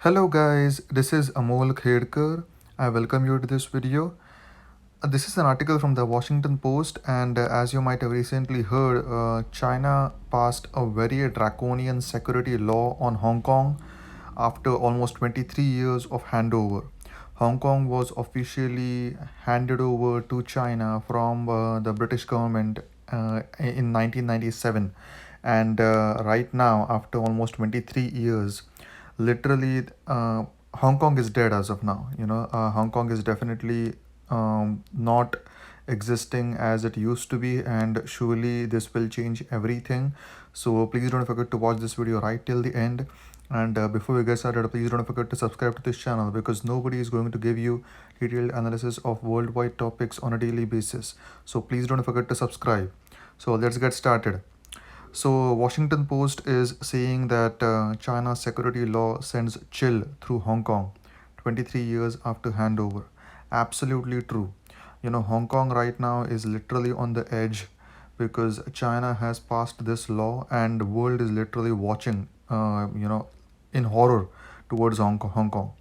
Hello guys, this is Amol Khedkar. I welcome you to this video. This is an article from the Washington Post, and as you might have recently heard, China passed a very draconian security law on Hong Kong after almost 23 years of handover. Hong Kong was officially handed over to China from the British government in 1997, and right now, after almost 23 years, literally Hong Kong is dead as of now. Hong Kong is definitely not existing as it used to be, and surely this will change everything. So please don't forget to watch this video right till the end. And before we get started, please don't forget to subscribe to this channel, because nobody is going to give you detailed analysis of worldwide topics on a daily basis. So please don't forget to subscribe. So let's get started. So Washington Post is saying that China's security law sends chill through Hong Kong 23 years after handover. Absolutely true. Hong Kong right now is literally on the edge because China has passed this law and the world is literally watching, in horror towards Hong Kong.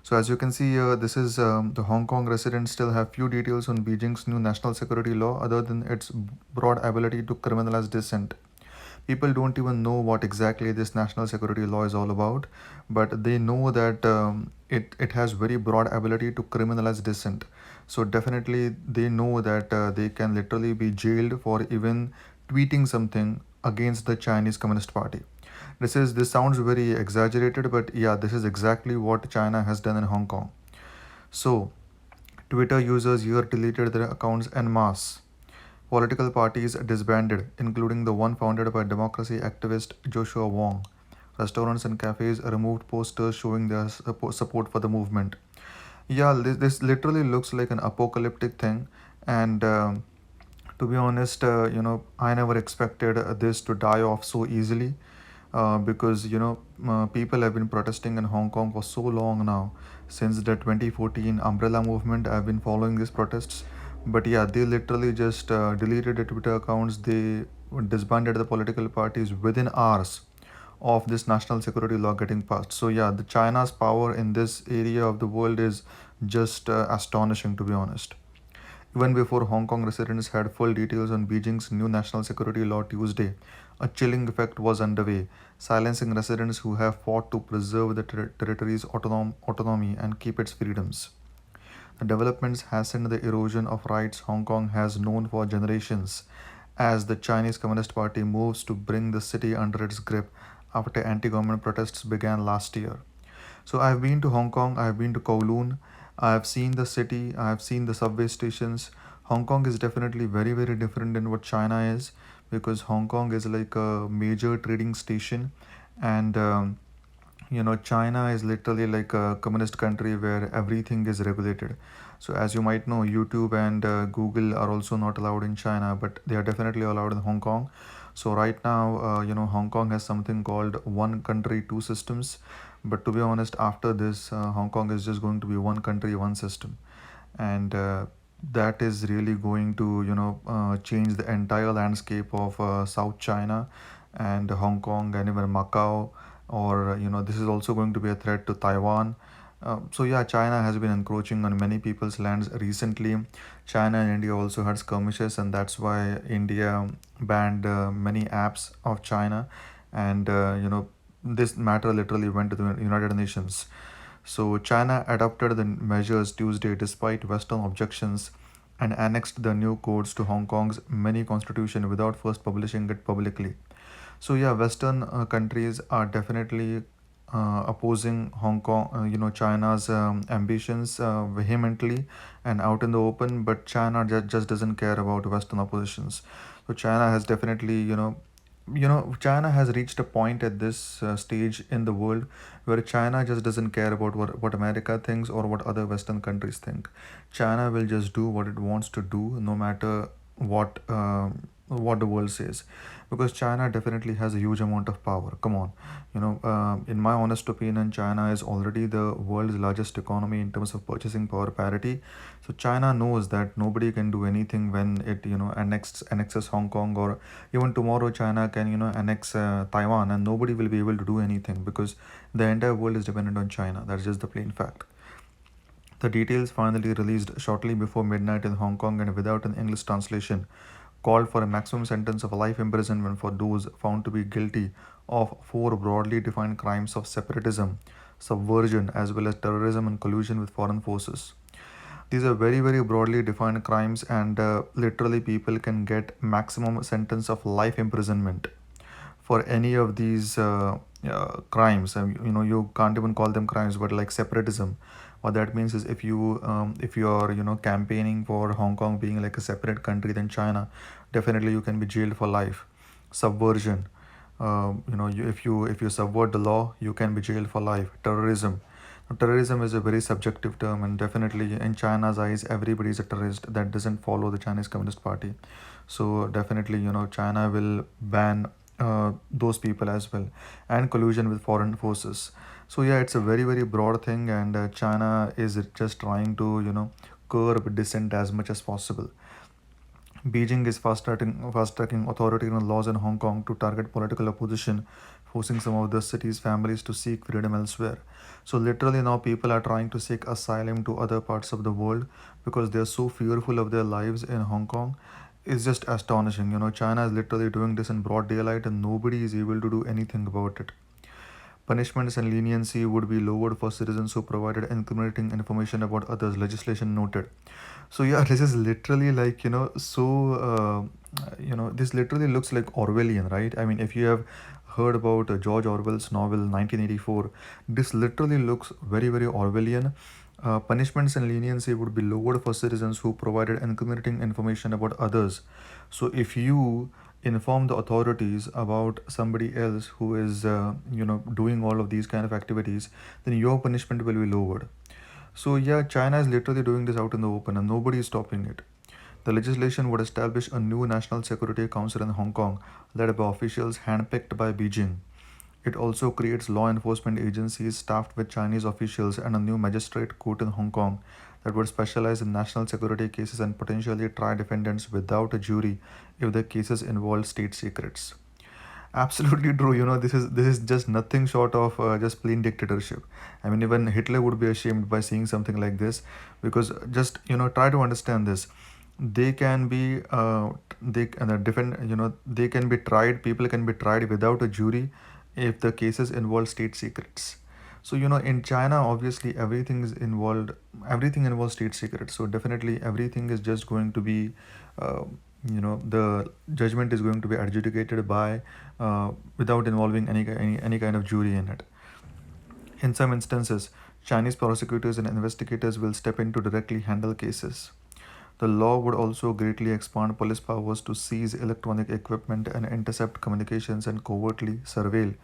So as you can see here, this is the Hong Kong residents still have few details on Beijing's new national security law other than its broad ability to criminalize dissent. People don't even know what exactly this national security law is all about, but they know that it has very broad ability to criminalize dissent. So definitely they know that they can literally be jailed for even tweeting something against the Chinese Communist Party. This sounds very exaggerated, but yeah, this is exactly what China has done in Hong Kong. So Twitter users here deleted their accounts en masse. Political parties disbanded, including the one founded by democracy activist Joshua Wong. Restaurants and cafes removed posters showing their support for the movement. Yeah, this literally looks like an apocalyptic thing, and to be honest, I never expected this to die off so easily, because people have been protesting in Hong Kong for so long now. Since the 2014 umbrella movement, I've been following these protests. But yeah, they literally just deleted the Twitter accounts. They disbanded the political parties within hours of this national security law getting passed. So yeah, the China's power in this area of the world is just astonishing, to be honest. Even before Hong Kong residents had full details on Beijing's new national security law Tuesday, a chilling effect was underway, silencing residents who have fought to preserve the territory's autonomy and keep its freedoms. The developments hastened the erosion of rights Hong Kong has known for generations as the Chinese Communist Party moves to bring the city under its grip after anti government protests began last year. So I've been to Hong Kong, I've been to Kowloon, I've seen the city, I've seen the subway stations. Hong Kong is definitely very, very different than what China is, because Hong Kong is like a major trading station, and China is literally like a communist country where everything is regulated. So as you might know, YouTube and Google are also not allowed in China, but they are definitely allowed in Hong Kong. So right now, Hong Kong has something called one country two systems, but to be honest, after this, Hong Kong is just going to be one country one system, and that is really going to change the entire landscape of South China and Hong Kong and even Macau, or this is also going to be a threat to Taiwan. So yeah, China has been encroaching on many people's lands recently. China and India also had skirmishes, and that's why India banned many apps of China, and this matter literally went to the United Nations. So China adopted the measures Tuesday despite Western objections and annexed the new codes to Hong Kong's mini constitution without first publishing it publicly. So yeah, Western countries are definitely opposing Hong Kong, China's ambitions vehemently and out in the open, but China just doesn't care about Western oppositions. So China has definitely, China has reached a point at this stage in the world where China just doesn't care about what America thinks or what other Western countries think. China will just do what it wants to do, no matter what what the world says, because China definitely has a huge amount of power. Come on, in my honest opinion, China is already the world's largest economy in terms of purchasing power parity. So China knows that nobody can do anything when it annexes Hong Kong, or even tomorrow China can annex Taiwan, and nobody will be able to do anything because the entire world is dependent on China. That's just the plain fact. The details finally released shortly before midnight in Hong Kong and without an English translation called for a maximum sentence of life imprisonment for those found to be guilty of four broadly defined crimes of separatism, subversion, as well as terrorism and collusion with foreign forces. These are very, very broadly defined crimes, and literally people can get maximum sentence of life imprisonment for any of these crimes. You can't even call them crimes, but like separatism. What that means is if you are campaigning for Hong Kong being like a separate country than China, definitely you can be jailed for life. Subversion, if you subvert the law, you can be jailed for life. Terrorism. Now, terrorism is a very subjective term, and definitely in China's eyes, everybody is a terrorist that doesn't follow the Chinese Communist Party. So definitely, China will ban those people as well, and collusion with foreign forces. So yeah, it's a very, very broad thing, and China is just trying to curb dissent as much as possible. Beijing is fast tracking authoritarian laws in Hong Kong to target political opposition, forcing some of the city's families to seek freedom elsewhere. So literally now people are trying to seek asylum to other parts of the world because they are so fearful of their lives in Hong Kong. It's just astonishing. China is literally doing this in broad daylight and nobody is able to do anything about it. Punishments and leniency would be lowered for citizens who provided incriminating information about others, legislation noted. So yeah, this is literally like this literally looks like Orwellian, right? I mean, if you have heard about George Orwell's novel 1984, this literally looks very, very Orwellian. Punishments and leniency would be lowered for citizens who provided incriminating information about others. So if you inform the authorities about somebody else who is doing all of these kind of activities, then your punishment will be lowered. So yeah, China is literally doing this out in the open and nobody is stopping it. The legislation would establish a new National Security Council in Hong Kong, led by officials handpicked by Beijing. It also creates law enforcement agencies staffed with Chinese officials and a new magistrate court in Hong Kong that would specialize in national security cases and potentially try defendants without a jury if the cases involve state secrets. Absolutely true. This is just nothing short of just plain dictatorship. I mean, even Hitler would be ashamed by seeing something like this, because just try to understand this. They can be they defend they can be tried. People can be tried without a jury if the cases involve state secrets. So in China, obviously everything involves state secrets. So definitely everything is just going to be the judgment is going to be adjudicated by without involving any kind of jury in it. In some instances, Chinese prosecutors and investigators will step in to directly handle cases. The law would also greatly expand police powers to seize electronic equipment and intercept communications and covertly surveil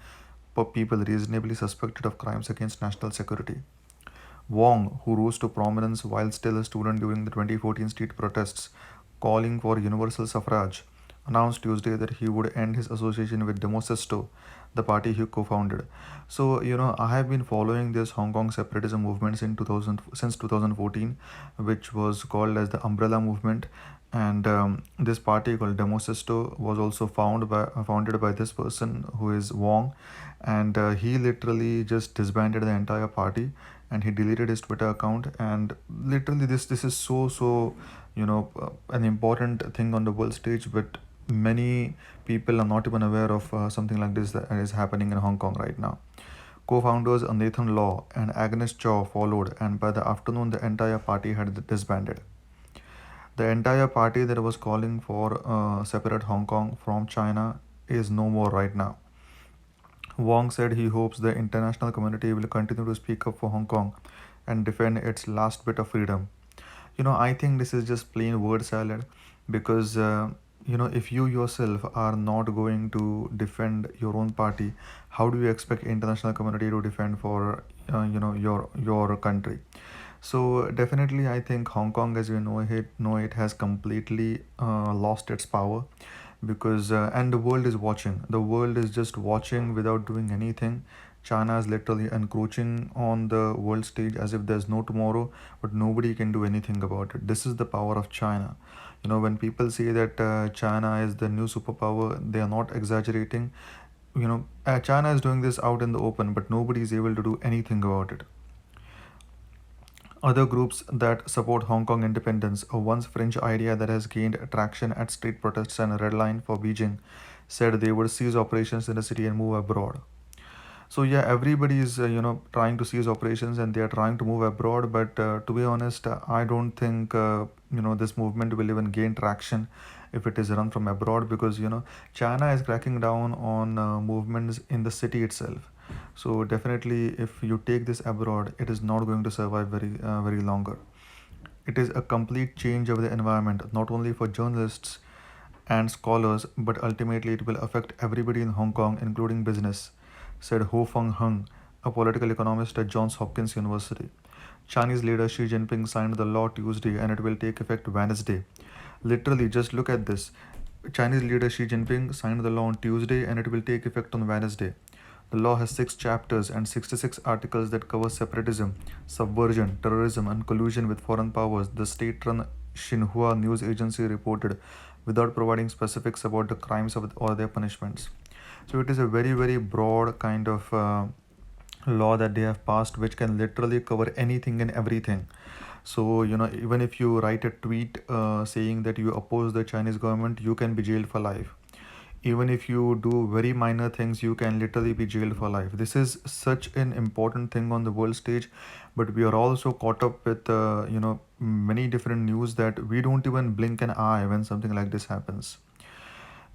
people reasonably suspected of crimes against national security. Wong, who rose to prominence while still a student during the 2014 street protests calling for universal suffrage, announced Tuesday that he would end his association with Demosesto, the party he co-founded. So, I have been following this Hong Kong separatism movement since 2014, which was called as the Umbrella Movement. And this party called Demosesto was also founded by this person who is Wong, and he literally just disbanded the entire party and he deleted his Twitter account. And literally, this is so an important thing on the world stage, but many people are not even aware of something like this that is happening in Hong Kong right now. Co-founders Nathan Law and Agnes Chow followed, and by the afternoon, the entire party had disbanded. The entire party that was calling for separate Hong Kong from China is no more right now. Wong said he hopes the international community will continue to speak up for Hong Kong and defend its last bit of freedom. I think this is just plain word salad, because if you yourself are not going to defend your own party, how do you expect international community to defend for your country? So definitely, I think Hong Kong, as we know it has completely lost its power, because and the world is watching. The world is just watching without doing anything. China is literally encroaching on the world stage as if there's no tomorrow, but nobody can do anything about it. This is the power of China. When people say that China is the new superpower, they are not exaggerating. China is doing this out in the open, but nobody is able to do anything about it. Other groups that support Hong Kong independence, a once fringe idea that has gained traction at street protests and a red line for Beijing, said they would cease operations in the city and move abroad. So yeah, everybody is trying to cease operations and they are trying to move abroad. But to be honest, I don't think this movement will even gain traction if it is run from abroad, because China is cracking down on movements in the city itself. So definitely, if you take this abroad, it is not going to survive very longer. It is a complete change of the environment, not only for journalists and scholars, but ultimately it will affect everybody in Hong Kong, including business, said Ho Feng Hung, a political economist at Johns Hopkins University. Chinese leader Xi Jinping signed the law Tuesday and it will take effect Wednesday. Literally, just look at this. Chinese leader Xi Jinping signed the law on Tuesday and it will take effect on Wednesday. The law has 6 chapters and 66 articles that cover separatism, subversion, terrorism, and collusion with foreign powers, the state run Xinhua news agency reported, without providing specifics about the crimes or their punishments. So it is a very broad kind of law that they have passed, which can literally cover anything and everything. So even if you write a tweet saying that you oppose the Chinese government, you can be jailed for life. Even if you do very minor things, you can literally be jailed for life. This is such an important thing on the world stage, but we are also caught up with many different news that we don't even blink an eye when something like this happens.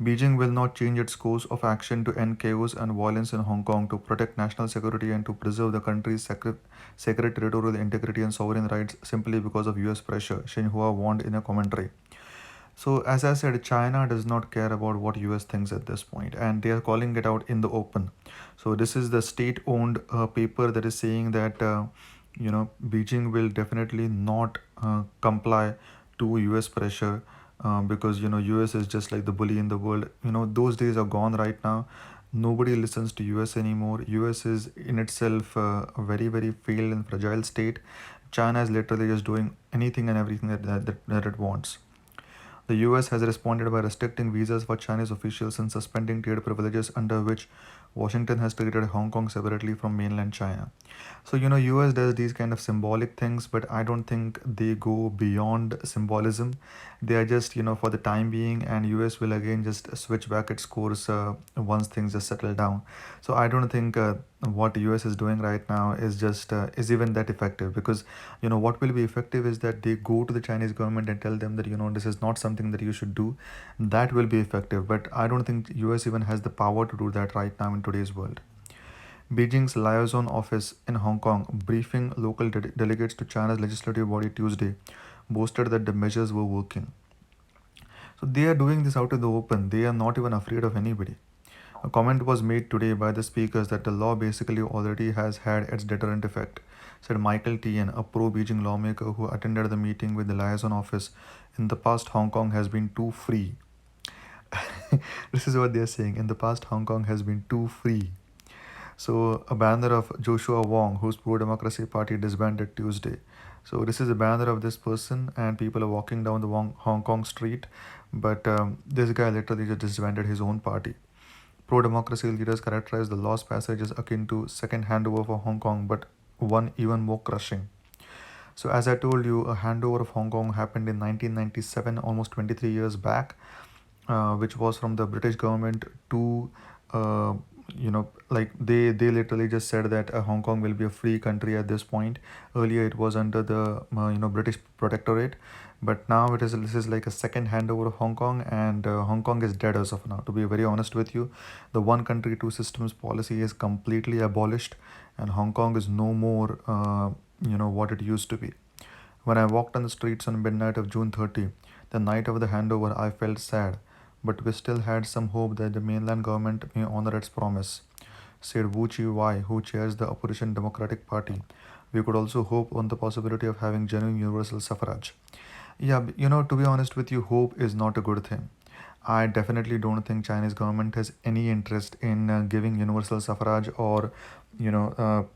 Beijing will not change its course of action to end chaos and violence in Hong Kong, to protect national security and to preserve the country's sacred territorial integrity and sovereign rights simply because of US pressure, Xinhua warned in a commentary. So, as I said, China does not care about what US thinks at this point, and they are calling it out in the open. So, this is the state-owned paper that is saying that Beijing will definitely not comply to US pressure, because US is just like the bully in the world. Those days are gone right now. Nobody listens to US anymore. US is in itself a very failed and fragile state. China is literally just doing anything and everything that it wants. The US has responded by restricting visas for Chinese officials and suspending trade privileges under which Washington has treated Hong Kong separately from mainland China. So, US does these kind of symbolic things, but I don't think they go beyond symbolism. They are just, for the time being, and US will again just switch back its course once things just settle down. So I don't think what US is doing right now is even that effective, because what will be effective is that they go to the Chinese government and tell them that this is not something that you should do. That will be effective, but I don't think US even has the power to do that right now in today's world. Beijing's liaison office in Hong Kong, briefing local delegates to China's legislative body Tuesday, boasted that the measures were working. So they are doing this out in the open. They are not even afraid of anybody. A comment was made today by the speakers that the law basically already has had its deterrent effect, said Michael Tien, a pro-Beijing lawmaker who attended the meeting with the liaison office. In the past, Hong Kong has been too free. This is what they are saying. In the past, Hong Kong has been too free. So a banner of Joshua Wong, whose pro-democracy party disbanded Tuesday. So this is a banner of this person, and people are walking down the Hong Kong street, but this guy literally just disbanded his own party. Pro-democracy leaders characterize the law's passage as akin to second handover for Hong Kong, but one even more crushing. So as I told you, a handover of Hong Kong happened in 1997, almost 23 years back, which was from the British government to like they literally just said that Hong Kong will be a free country at this point. Earlier it was under the British protectorate, but now this is like a second handover of Hong Kong, and Hong Kong is dead as of now. To be very honest with you, the one country two systems policy is completely abolished, and Hong Kong is no more what it used to be. When I walked on the streets on midnight of June 30, the night of the handover, I felt sad, but we still had some hope that the mainland government may honor its promise, said Wu Chi-wai, who chairs the opposition Democratic Party. We could also hope on the possibility of having genuine universal suffrage. Yeah, to be honest with you, hope is not a good thing. I definitely don't think Chinese government has any interest in giving universal suffrage, or you know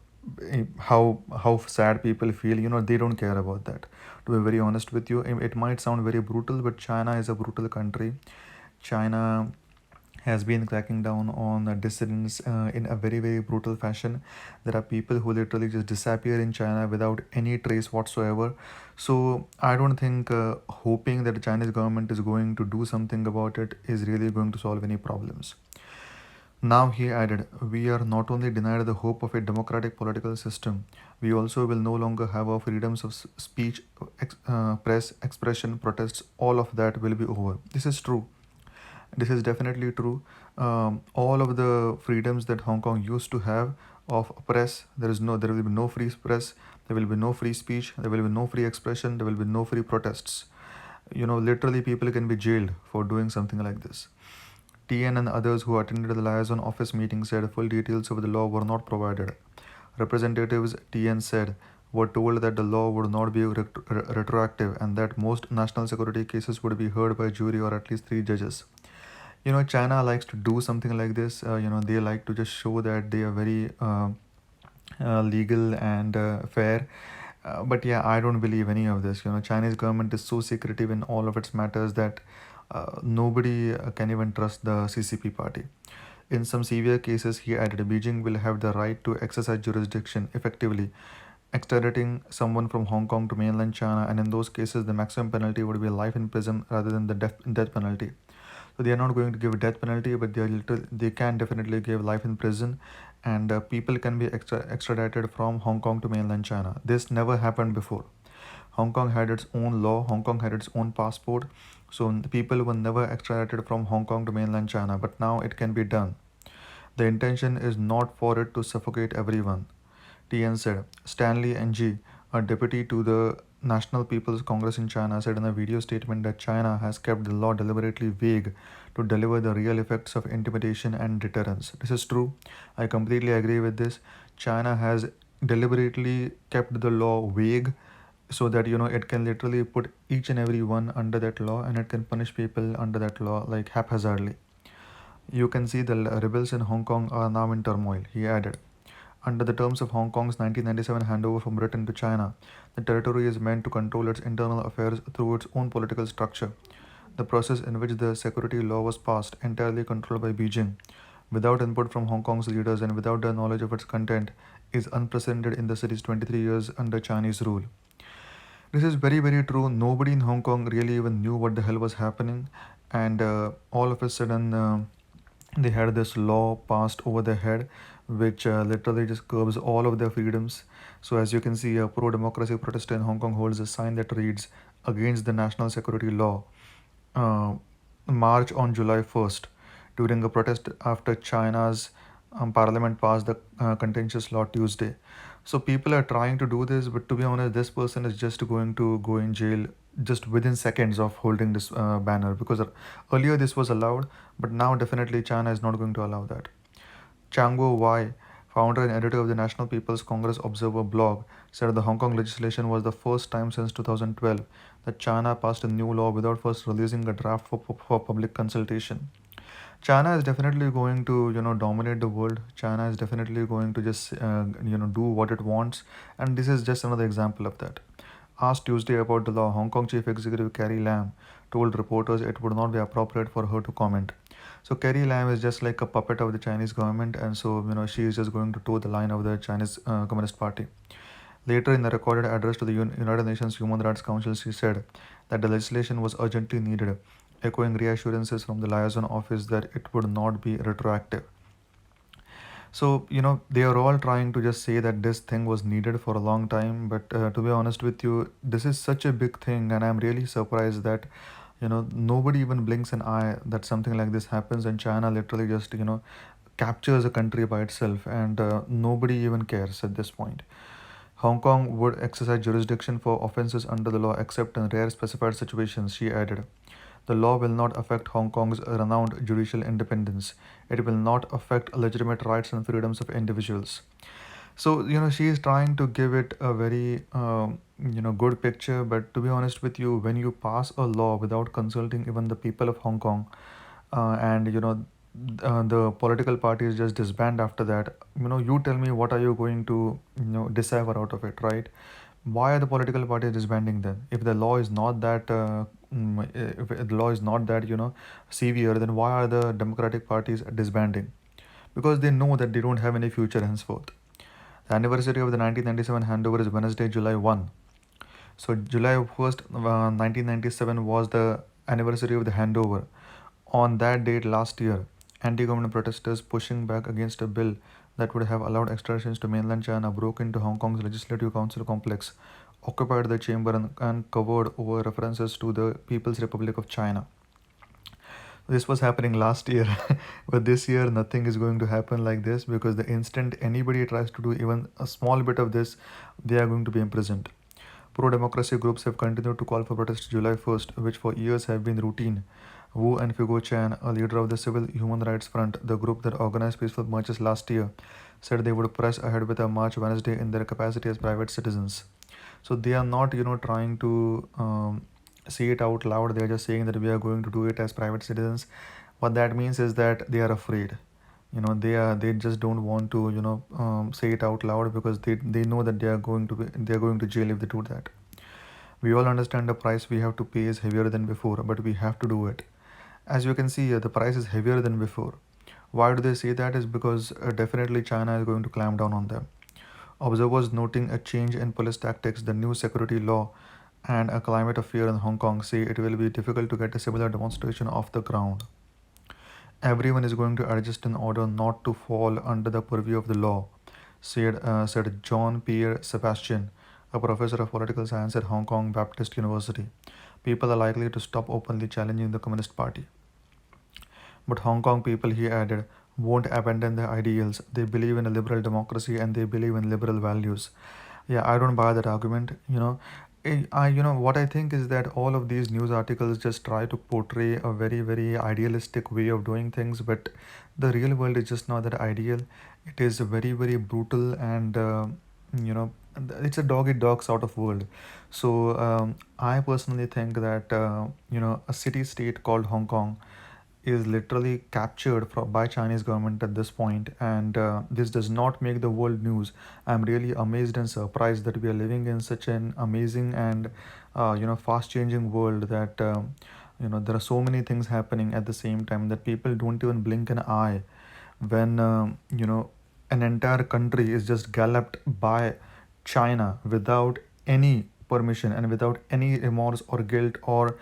how sad people feel. They don't care about that. To be very honest with you, it might sound very brutal, but China is a brutal country. China has been cracking down on dissidents in a very, very brutal fashion. There are people who literally just disappear in China without any trace whatsoever. So I don't think hoping that the Chinese government is going to do something about it is really going to solve any problems. Now he added, we are not only denied the hope of a democratic political system, we also will no longer have our freedoms of speech, press, expression, protests, all of that will be over. This is true. This is definitely true. All of the freedoms that Hong Kong used to have of press, there will be no free press, there will be no free speech, there will be no free expression, there will be no free protests. Literally people can be jailed for doing something like this. TN and others who attended the liaison office meeting said full details of the law were not provided. Representatives, TN said, were told that the law would not be retroactive and that most national security cases would be heard by jury or at least three judges. China likes to do something like this. They like to just show that they are very legal and fair. But yeah, I don't believe any of this. Chinese government is so secretive in all of its matters that nobody can even trust the CCP party. In some severe cases, he added, Beijing will have the right to exercise jurisdiction effectively, extraditing someone from Hong Kong to mainland China, and in those cases, the maximum penalty would be life in prison rather than the death penalty. So they are not going to give a death penalty, but they can definitely give life in prison, and people can be extradited from Hong Kong to mainland China. This never happened before. Hong Kong had its own law. Hong Kong had its own passport, so the people were never extradited from Hong Kong to mainland China. But now it can be done. The intention is not for it to suffocate everyone. TN said. Stanley Ng, a deputy to the National People's Congress in China, said in a video statement that China has kept the law deliberately vague to deliver the real effects of intimidation and deterrence. This is true. I completely agree with this. China has deliberately kept the law vague so that it can literally put each and every one under that law, and it can punish people under that law like haphazardly. You can see the rebels in Hong Kong are now in turmoil, he added. Under the terms of Hong Kong's 1997 handover from Britain to China, the territory is meant to control its internal affairs through its own political structure. The process in which the security law was passed, entirely controlled by Beijing, without input from Hong Kong's leaders and without the knowledge of its content, is unprecedented in the city's 23 years under Chinese rule. This is very, very true. Nobody in Hong Kong really even knew what the hell was happening, and all of a sudden, they had this law passed over their head which literally just curbs all of their freedoms. So as you can see, a pro-democracy protester in Hong Kong holds a sign that reads, against the national security law, uh, march on July 1st, during a protest after China's parliament passed the contentious law Tuesday. So people are trying to do this, but to be honest, this person is just going to go in jail just within seconds of holding this banner, because earlier this was allowed, but now definitely China is not going to allow that. Changwo Wai, founder and editor of the National People's Congress Observer blog, said the Hong Kong legislation was the first time since 2012 that China passed a new law without first releasing a draft for public consultation. China is definitely going to dominate the world. China is definitely going to just do what it wants, and this is just another example of that. Asked Tuesday about the law, Hong Kong Chief Executive Carrie Lam told reporters it would not be appropriate for her to comment. So Carrie Lam is just like a puppet of the Chinese government, and so she is just going to toe the line of the Chinese Communist Party. Later, in the recorded address to the United Nations Human Rights Council, she said that the legislation was urgently needed, echoing reassurances from the liaison office that it would not be retroactive. So, they are all trying to just say that this thing was needed for a long time. But to be honest with you, this is such a big thing, and I'm really surprised that, nobody even blinks an eye that something like this happens, and China literally just, captures a country by itself, and nobody even cares at this point. Hong Kong would exercise jurisdiction for offences under the law except in rare specified situations, she added. The law will not affect Hong Kong's renowned judicial independence. It will not affect legitimate rights and freedoms of individuals. So, she is trying to give it a very, good picture. But to be honest with you, when you pass a law without consulting even the people of Hong Kong, and the political parties just disband after that. You tell me, what are you going to decipher out of it, right? Why are the political parties disbanding then? If the law is not that if the law is not that severe, then why are the democratic parties disbanding? Because they know that they don't have any future henceforth. The anniversary of the 1997 handover is Wednesday, July 1. So July 1st, 1997 was the anniversary of the handover. On that date last year, anti-government protesters pushing back against a bill that would have allowed extraditions to mainland China broke into Hong Kong's Legislative Council complex, occupied the chamber, and covered over references to the People's Republic of China. This was happening last year, but this year nothing is going to happen like this, because the instant anybody tries to do even a small bit of this, they are going to be imprisoned. Pro-democracy groups have continued to call for protests July 1st, which for years have been routine. Wu and Figo Chan, a leader of the Civil Human Rights Front, the group that organized peaceful marches last year, said they would press ahead with a march Wednesday in their capacity as private citizens. So they are not, trying to say it out loud. They are just saying that we are going to do it as private citizens. What that means is that they are afraid. They just don't want to say it out loud, because they know that they are going to jail if they do that. We all understand the price we have to pay is heavier than before, but we have to do it. As you can see here, the price is heavier than before. Why do they say that? Is because definitely China is going to clamp down on them. Observers noting a change in police tactics, the new security law, and a climate of fear in Hong Kong say it will be difficult to get a similar demonstration off the ground. Everyone is going to adjust in order not to fall under the purview of the law, said John Pierre Sebastian, a professor of political science at Hong Kong Baptist University. People are likely to stop openly challenging the Communist Party. But Hong Kong people, he added, won't abandon their ideals. They believe in a liberal democracy and they believe in liberal values. Yeah, I don't buy that argument. What I think is that all of these news articles just try to portray a very, very idealistic way of doing things, but the real world is just not that ideal. It is very, very brutal, and you know, it's a dog eat dog sort of world. So I personally think that a city state called Hong Kong is literally captured by Chinese government at this point, and this does not make the world news. I'm really amazed and surprised that we are living in such an amazing and fast changing world, that there are so many things happening at the same time that people don't even blink an eye when an entire country is just galloped by China without any permission and without any remorse or guilt or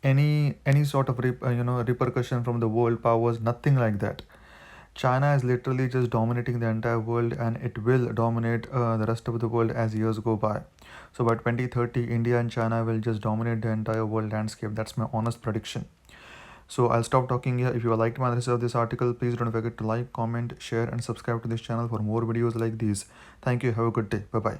any sort of repercussion from the world powers. Nothing like that. China is literally just dominating the entire world, and it will dominate the rest of the world as years go by. So by 2030, India and China will just dominate the entire world landscape. That's my honest prediction. So I'll stop talking here. If you liked my analysis of this article, please don't forget to like, comment, share, and subscribe to this channel for more videos like these. Thank you. Have a good day. Bye bye.